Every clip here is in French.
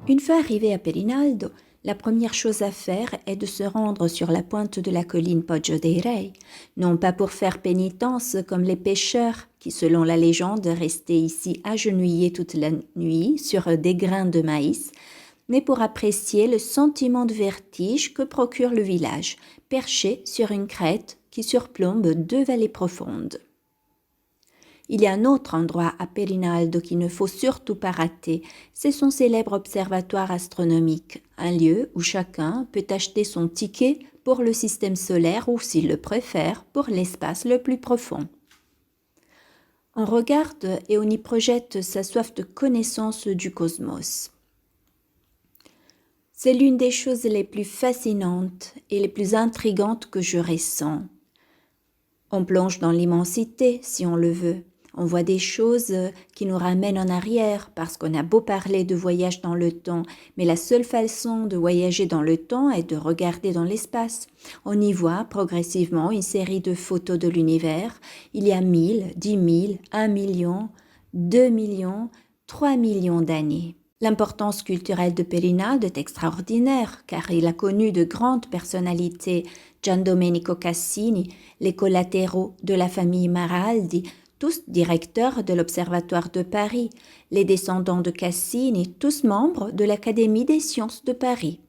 Une fois arrivé à Perinaldo, la première chose à faire est de se rendre sur la pointe de la colline Poggio dei Rei, non pas pour faire pénitence comme les pêcheurs qui, selon la légende, restaient ici agenouillés toute la nuit sur des grains de maïs, mais pour apprécier le sentiment de vertige que procure le village, perché sur une crête qui surplombe deux vallées profondes. Il y a un autre endroit à Perinaldo qu'il ne faut surtout pas rater, c'est son célèbre observatoire astronomique, un lieu où chacun peut acheter son ticket pour le système solaire ou, s'il le préfère, pour l'espace le plus profond. On regarde et on y projette sa soif de connaissance du cosmos. C'est l'une des choses les plus fascinantes et les plus intrigantes que je ressens. On plonge dans l'immensité, si on le veut. On voit des choses qui nous ramènent en arrière parce qu'on a beau parler de voyage dans le temps, mais la seule façon de voyager dans le temps est de regarder dans l'espace. On y voit progressivement une série de photos de l'univers. Il y a 1000, 10 000, 1 million, 2 millions, 3 millions d'années. L'importance culturelle de Perinaldo est extraordinaire car il a connu de grandes personnalités, Gian Domenico Cassini, les collatéraux de la famille Maraldi, tous directeurs de l'Observatoire de Paris, les descendants de Cassini, tous membres de l'Académie des sciences de Paris.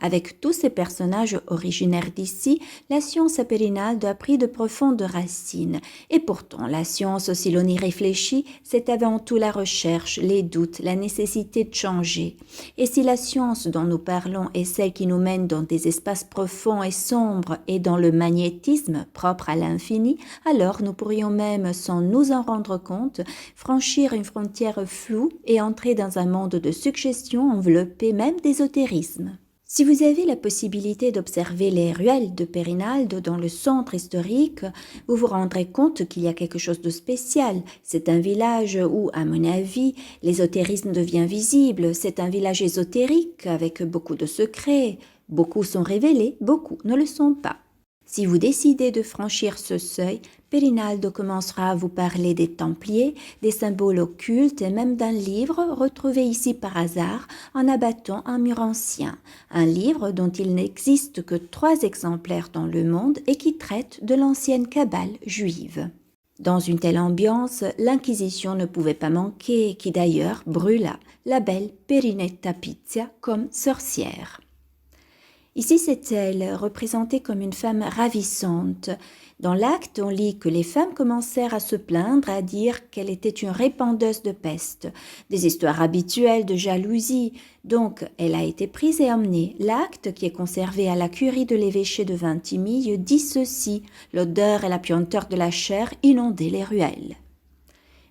Avec tous ces personnages originaires d'ici, la science à Perinaldo a pris de profondes racines. Et pourtant, la science, si l'on y réfléchit, c'est avant tout la recherche, les doutes, la nécessité de changer. Et si la science dont nous parlons est celle qui nous mène dans des espaces profonds et sombres et dans le magnétisme propre à l'infini, alors nous pourrions même, sans nous en rendre compte, franchir une frontière floue et entrer dans un monde de suggestions enveloppé même d'ésotérisme. Si vous avez la possibilité d'observer les ruelles de Perinaldo dans le centre historique, vous vous rendrez compte qu'il y a quelque chose de spécial. C'est un village où, à mon avis, l'ésotérisme devient visible. C'est un village ésotérique avec beaucoup de secrets. Beaucoup sont révélés, beaucoup ne le sont pas. Si vous décidez de franchir ce seuil, Perinaldo commencera à vous parler des Templiers, des symboles occultes et même d'un livre retrouvé ici par hasard en abattant un mur ancien. Un livre dont il n'existe que 3 exemplaires dans le monde et qui traite de l'ancienne Kabbale juive. Dans une telle ambiance, l'Inquisition ne pouvait pas manquer, qui d'ailleurs brûla la belle Perinetta Pizia comme sorcière. Ici, c'est elle, représentée comme une femme ravissante. Dans l'acte, on lit que les femmes commencèrent à se plaindre, à dire qu'elle était une répandeuse de peste. Des histoires habituelles de jalousie. Donc, elle a été prise et emmenée. L'acte, qui est conservé à la curie de l'évêché de Vintimille, dit ceci: l'odeur et la puanteur de la chair inondaient les ruelles.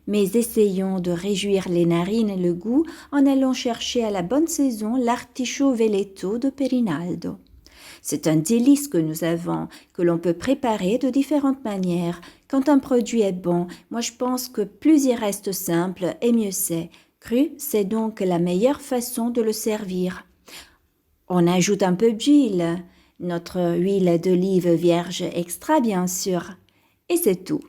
Mais essayons de réjouir les narines et le goût en allant chercher à la bonne saison l'artichaut veletto de Perinaldo. C'est un délice que nous avons, que l'on peut préparer de différentes manières. Quand un produit est bon, moi je pense que plus il reste simple et mieux c'est. Cru, c'est donc la meilleure façon de le servir. On ajoute un peu d'huile, notre huile d'olive vierge extra bien sûr, et c'est tout.